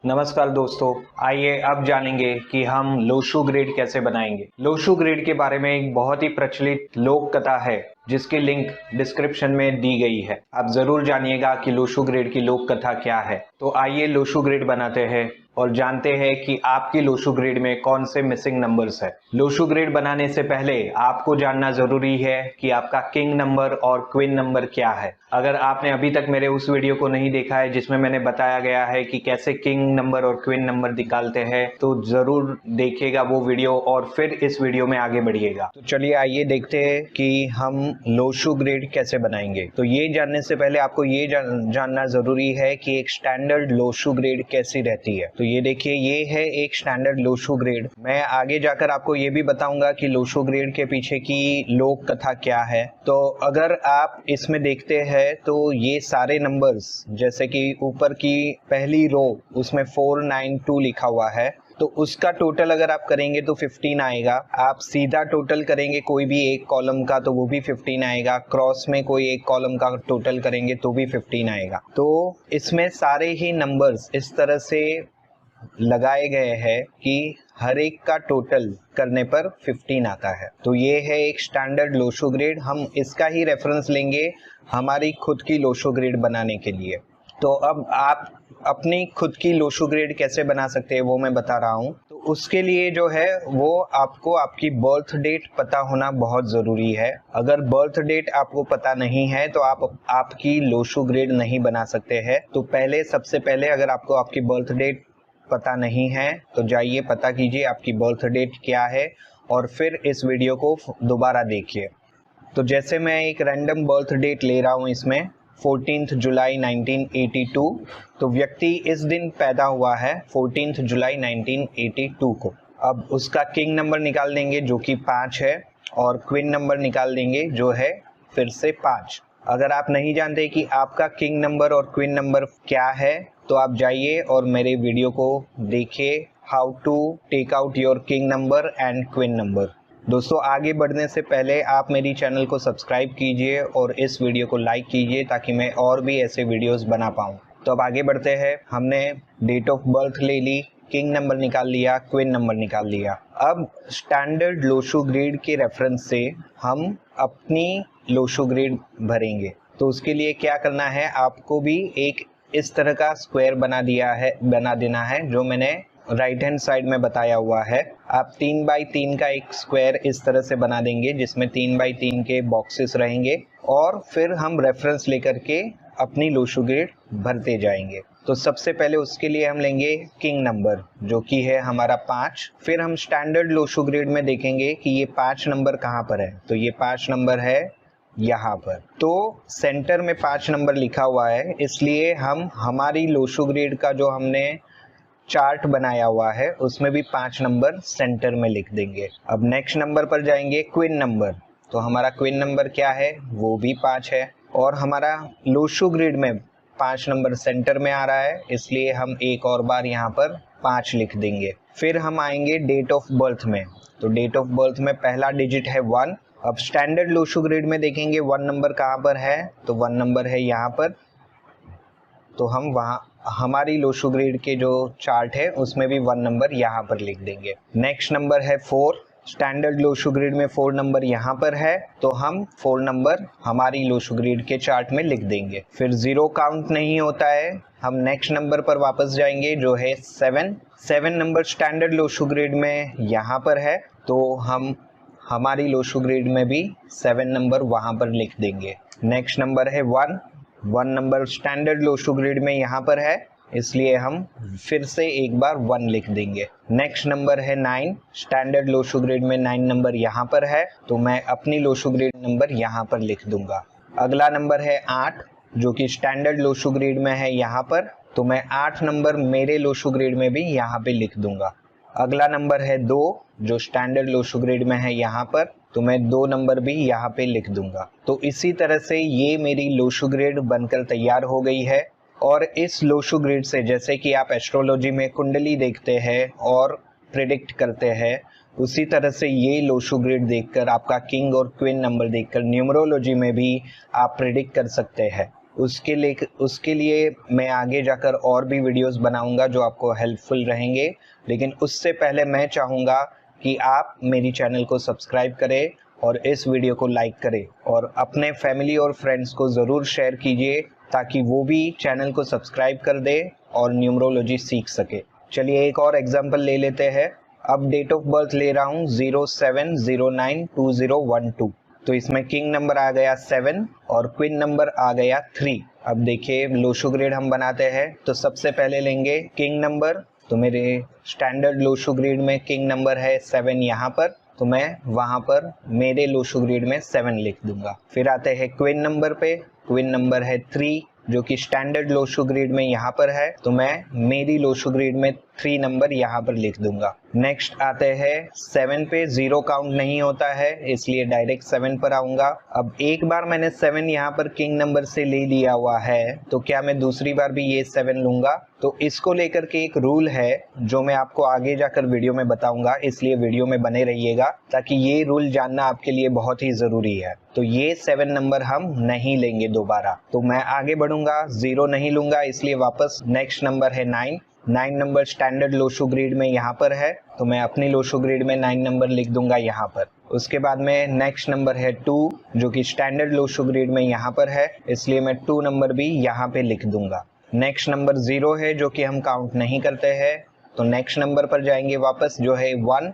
नमस्कार दोस्तों, आइए अब जानेंगे कि हम लोशु ग्रिड कैसे बनाएंगे। लोशु ग्रिड के बारे में एक बहुत ही प्रचलित लोक कथा है जिसकी लिंक डिस्क्रिप्शन में दी गई है। आप जरूर जानिएगा कि लोशु ग्रिड की लोक कथा क्या है। तो आइए लोशु ग्रिड बनाते हैं और जानते हैं कि आपकी लोशु ग्रिड में कौन से मिसिंग नंबर्स है। लोशु ग्रिड बनाने से पहले आपको जानना जरूरी है कि आपका किंग नंबर और क्वीन नंबर क्या है। अगर आपने अभी तक मेरे उस वीडियो को नहीं देखा है जिसमें मैंने बताया गया है कि कैसे किंग नंबर और क्वीन नंबर निकालते हैं, तो जरूर देखिएगा वो वीडियो और फिर इस वीडियो में आगे बढ़िएगा। तो चलिए आइए देखते हैं कि हम लोशु ग्रिड कैसे बनाएंगे। तो ये जानने से पहले आपको ये जानना जरूरी है कि एक स्टैंडर्ड लोशु ग्रिड कैसी रहती है। तो ये देखिए, ये है एक स्टैंडर्ड लोशु ग्रिड। मैं आगे जाकर आपको ये भी बताऊंगा कि लोशु ग्रिड के पीछे की लोक कथा क्या है। तो अगर आप इसमें देखते हैं तो ये सारे नंबर्स, जैसे कि ऊपर की पहली रो उसमें 492 लिखा हुआ है, तो उसका टोटल अगर आप करेंगे तो 15 आएगा। आप सीधा टोटल करेंगे कोई भी एक कॉलम का तो वो भी 15 आएगा। क्रॉस में कोई एक कॉलम का टोटल करेंगे तो भी 15 आएगा। तो इसमें सारे ही नंबर्स इस तरह से लगाए गए हैं कि हर एक का टोटल करने पर 15 आता है। तो ये है एक स्टैंडर्ड लोशु ग्रिड। हम इसका ही रेफरेंस लेंगे हमारी खुद की लोशु ग्रिड बनाने के लिए। तो अब आप अपनी खुद की लोशु ग्रिड कैसे बना सकते हैं वो मैं बता रहा हूँ। तो उसके लिए जो है वो आपको आपकी बर्थ डेट पता होना बहुत ज़रूरी है। अगर बर्थ डेट आपको पता नहीं है तो आप आपकी लोशु ग्रिड नहीं बना सकते हैं। तो सबसे पहले अगर आपको आपकी बर्थ डेट पता नहीं है तो जाइए पता कीजिए आपकी बर्थ डेट क्या है और फिर इस वीडियो को दोबारा देखिए। तो जैसे मैं एक रैंडम बर्थ डेट ले रहा हूँ इसमें 14 जुलाई 1982। तो व्यक्ति इस दिन पैदा हुआ है 14 जुलाई 1982 को। अब उसका किंग नंबर निकाल देंगे जो कि 5 है और क्वीन नंबर निकाल देंगे जो है फिर से 5। अगर आप नहीं जानते कि आपका किंग नंबर और क्वीन नंबर क्या है तो आप जाइए और मेरे वीडियो को देखिए, how to take out your king number and queen number. दोस्तों, आगे बढ़ने से पहले आप मेरी चैनल को सब्सक्राइब कीजिए और इस वीडियो को लाइक कीजिए ताकि मैं और भी ऐसे वीडियोस बना पाऊँ। तो अब आगे बढ़ते हैं। हमने डेट ऑफ बर्थ ले ली, किंग नंबर निकाल लिया, क्वीन नंबर निकाल लिया। अब स्टैंडर्ड लोशु ग्रिड के रेफरेंस से हम अपनी लोशु ग्रिड भरेंगे। तो उसके लिए क्या करना है, आपको भी एक इस तरह का स्क्वायर बना देना है जो मैंने राइट हैंड साइड में बताया हुआ है। आप 3 बाई 3 का एक स्क्वायर इस तरह से बना देंगे जिसमें 3 बाई 3 के बॉक्सेस रहेंगे और फिर हम रेफरेंस लेकर के अपनी लोशु ग्रिड भरते जाएंगे। तो सबसे पहले उसके लिए हम लेंगे किंग नंबर जो कि है हमारा 5। फिर हम स्टैंडर्ड लोशु ग्रिड में देखेंगे कि ये 5 नंबर कहाँ पर है। तो ये 5 नंबर है यहाँ पर। तो सेंटर में 5 नंबर लिखा हुआ है, इसलिए हम हमारी लोशु ग्रिड का जो हमने चार्ट बनाया हुआ है उसमें भी 5 नंबर सेंटर में लिख देंगे। अब नेक्स्ट नंबर पर जाएंगे क्वीन नंबर। तो हमारा क्वीन नंबर क्या है, वो भी 5 है और हमारा लोशु ग्रिड में 5 नंबर सेंटर में आ रहा है, इसलिए हम एक और बार यहाँ पर 5 लिख देंगे। फिर हम आएंगे डेट ऑफ बर्थ में। तो डेट ऑफ बर्थ में पहला डिजिट है 1। अब स्टैंडर्ड लोशु ग्रिड में देखेंगे 1 नंबर कहाँ पर है, तो 1 नंबर है यहाँ पर। तो हम वहाँ हमारी लोशु ग्रिड के जो चार्ट है उसमें भी 1 नंबर यहाँ पर लिख देंगे। नेक्स्ट नंबर है 4। स्टैंडर्ड लोशु ग्रिड में 4 नंबर यहाँ पर है तो हम 4 नंबर हमारी लोशु ग्रिड के चार्ट में लिख देंगे। फिर 0 काउंट नहीं होता है, हम नेक्स्ट नंबर पर वापस जाएंगे जो है 7। 7 नंबर स्टैंडर्ड लोशु ग्रिड में यहाँ पर है तो हम हमारी लोशु ग्रिड में भी 7 नंबर वहाँ पर लिख देंगे। नेक्स्ट नंबर है 1। 1 नंबर स्टैंडर्ड लोशु ग्रिड में यहाँ पर है, इसलिए हम फिर से एक बार 1 लिख देंगे। नेक्स्ट नंबर है 9। स्टैंडर्ड लोशु ग्रिड में 9 नंबर यहाँ पर है तो मैं अपनी लोशु ग्रिड नंबर यहाँ पर लिख दूंगा। अगला नंबर है 8 जो कि स्टैंडर्ड लोशु ग्रिड में है यहाँ पर, तो मैं 8 नंबर मेरे लोशु ग्रिड में भी यहाँ पे लिख दूंगा। अगला नंबर है 2 जो स्टैंडर्ड लोशु ग्रिड में है यहाँ पर, तो मैं 2 नंबर भी यहाँ पे लिख दूंगा। तो इसी तरह से ये मेरी लोशु ग्रिड बनकर तैयार हो गई है। और इस लोशु ग्रिड से, जैसे कि आप एस्ट्रोलॉजी में कुंडली देखते हैं और प्रिडिक्ट करते हैं, उसी तरह से ये लोशु ग्रिड देखकर आपका किंग और क्वीन नंबर देखकर न्यूमरोलॉजी में भी आप प्रिडिक्ट कर सकते हैं। उसके लिए मैं आगे जाकर और भी वीडियोस बनाऊंगा जो आपको हेल्पफुल रहेंगे, लेकिन उससे पहले मैं चाहूँगा कि आप मेरी चैनल को सब्सक्राइब करें और इस वीडियो को लाइक करें और अपने फैमिली और फ्रेंड्स को ज़रूर शेयर कीजिए ताकि वो भी चैनल को सब्सक्राइब कर दे और न्यूमरोलॉजी सीख सके। चलिए एक और एग्जांपल ले लेते हैं। अब डेट ऑफ बर्थ ले रहा हूँ 07092012। तो इसमें किंग नंबर आ गया 7 और क्वीन नंबर आ गया 3। अब देखिए लोशो ग्रेड हम बनाते हैं, तो सबसे पहले लेंगे किंग नंबर। तो मेरे स्टैंडर्ड लोशो ग्रेड में किंग नंबर है 7 यहाँ पर, तो मैं वहाँ पर मेरे लोशो ग्रेड में 7 लिख दूंगा। फिर आते हैं क्वीन नंबर पे। क्वीन नंबर है 3 जो कि स्टैंडर्ड लोशो ग्रेड में यहाँ पर है, तो मैं मेरी लोशो ग्रेड में 3 नंबर यहाँ पर लिख दूंगा। नेक्स्ट आते हैं 7 पे। 0 काउंट नहीं होता है इसलिए डायरेक्ट 7 पर आऊंगा। अब एक बार मैंने 7 यहाँ पर किंग नंबर से ले लिया हुआ है, तो क्या मैं दूसरी बार भी ये 7 लूंगा? तो इसको लेकर के एक रूल है जो मैं आपको आगे जाकर वीडियो में बताऊंगा, इसलिए वीडियो में बने रहिएगा ताकि ये रूल जानना आपके लिए बहुत ही जरूरी है। तो ये 7 नंबर हम नहीं लेंगे दोबारा। तो मैं आगे बढ़ूंगा, 0 नहीं लूंगा, इसलिए वापस नेक्स्ट नंबर है 9। 9 नंबर स्टैंडर्ड लोशो ग्रेड में यहाँ पर है, तो मैं अपनी लोशो ग्रेड में 9 नंबर लिख दूंगा यहाँ पर। उसके बाद में नेक्स्ट नंबर है 2 जो कि स्टैंडर्ड लोशो ग्रेड में यहाँ पर है, इसलिए मैं 2 नंबर भी यहाँ पे लिख दूंगा। नेक्स्ट नंबर 0 है जो कि हम काउंट नहीं करते हैं, तो नेक्स्ट नंबर पर जाएंगे वापस जो है 1।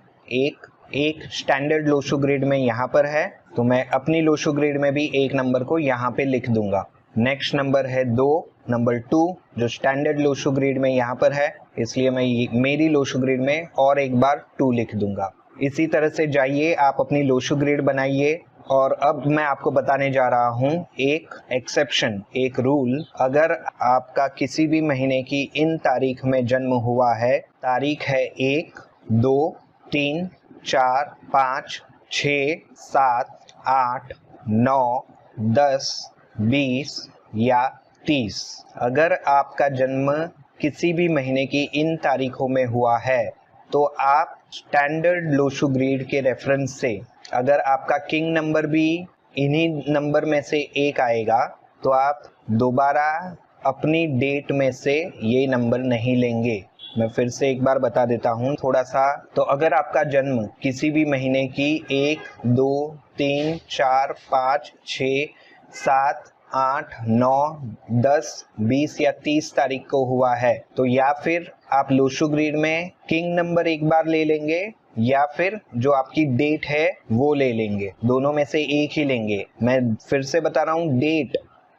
एक स्टैंडर्ड लोशो ग्रेड में यहाँ पर है, तो मैं अपनी लोशो ग्रेड में भी 1 नंबर को यहाँ पे लिख दूंगा। नेक्स्ट नंबर है 2, नंबर 2 जो स्टैंडर्ड लोशो ग्रेड में यहाँ पर है, इसलिए मैं मेरी लोशो ग्रेड में और एक बार 2 लिख दूंगा। इसी तरह से जाइए आप अपनी लोशो ग्रेड बनाइए। और अब मैं आपको बताने जा रहा हूँ एक एक्सेप्शन, एक रूल। अगर आपका किसी भी महीने की इन तारीख में जन्म हुआ है, तारीख है 1, 2, 3, 4, 5, 6, 7, 8, 9, 10, 20 या 30, अगर आपका जन्म किसी भी महीने की इन तारीखों में हुआ है, तो आप स्टैंडर्ड लोशो ग्रेड के रेफरेंस से, अगर आपका किंग नंबर भी इन्हीं नंबर में से एक आएगा, तो आप दोबारा अपनी डेट में से ये नंबर नहीं लेंगे। मैं फिर से एक बार बता देता हूँ थोड़ा सा। तो अगर आपका जन्म किसी भी महीने की 1, 2, 3, 4, 5, 6, 7, 8, 9, 10, 20 या 30 तारीख को हुआ है, तो या फिर आप लोशो ग्रेड में किंग नंबर एक बार ले लेंगे या फिर जो आपकी डेट है वो ले लेंगे। दोनों में से एक ही लेंगे। मैं फिर से बता रहा हूँ, डेट,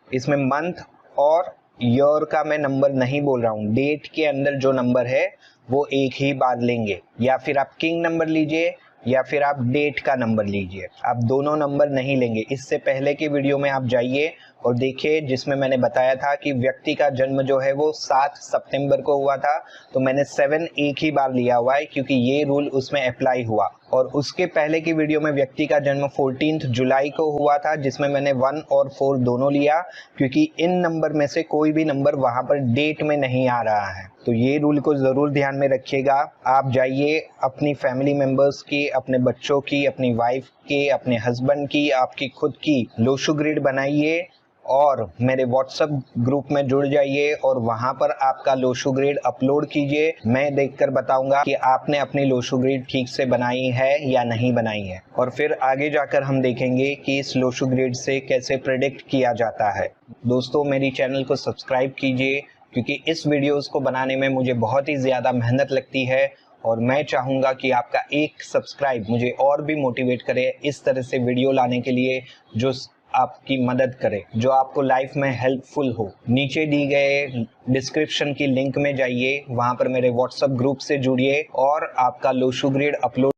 इसमें मंथ और ईयर का मैं नंबर नहीं बोल रहा हूँ। डेट के अंदर जो नंबर है वो एक ही बार लेंगे। या फिर आप किंग नंबर लीजिए या फिर आप डेट का नंबर लीजिए, आप दोनों नंबर नहीं लेंगे। इससे पहले के वीडियो में आप जाइए और देखिए जिसमें मैंने बताया था कि व्यक्ति का जन्म जो है वो 7 सितंबर को हुआ था, तो मैंने 7 एक ही बार लिया हुआ है क्योंकि ये रूल उसमें अप्लाई हुआ। और उसके पहले की वीडियो में व्यक्ति का जन्म 14 जुलाई को हुआ था, जिसमें मैंने 1 और 4 दोनों लिया क्योंकि इन नंबर में से कोई भी नंबर वहां पर डेट में नहीं आ रहा है। तो ये रूल को जरूर ध्यान में रखिएगा। आप जाइए अपनी फैमिली मेंबर्स की, अपने बच्चों की, अपनी वाइफ के, अपने हस्बैंड की, आपकी खुद की लोशो ग्रेड बनाइए और मेरे व्हाट्सएप ग्रुप में जुड़ जाइए और वहां पर आपका लोशो ग्रेड अपलोड कीजिए। मैं देखकर बताऊंगा कि आपने अपनी लोशो ग्रेड ठीक से बनाई है या नहीं बनाई है। और फिर आगे जाकर हम देखेंगे कि इस लोशो ग्रेड से कैसे प्रेडिक्ट किया जाता है। दोस्तों मेरी चैनल को सब्सक्राइब कीजिए क्योंकि इस वीडियोस को बनाने में मुझे बहुत ही ज़्यादा मेहनत लगती है और मैं चाहूँगा कि आपका एक सब्सक्राइब मुझे और भी मोटिवेट करे इस तरह से वीडियो लाने के लिए जो आपकी मदद करे, जो आपको लाइफ में हेल्पफुल हो। नीचे दी गए डिस्क्रिप्शन की लिंक में जाइए, वहाँ पर मेरे व्हाट्सएप ग्रुप से जुड़िए और आपका लोशो ग्रेड अपलोड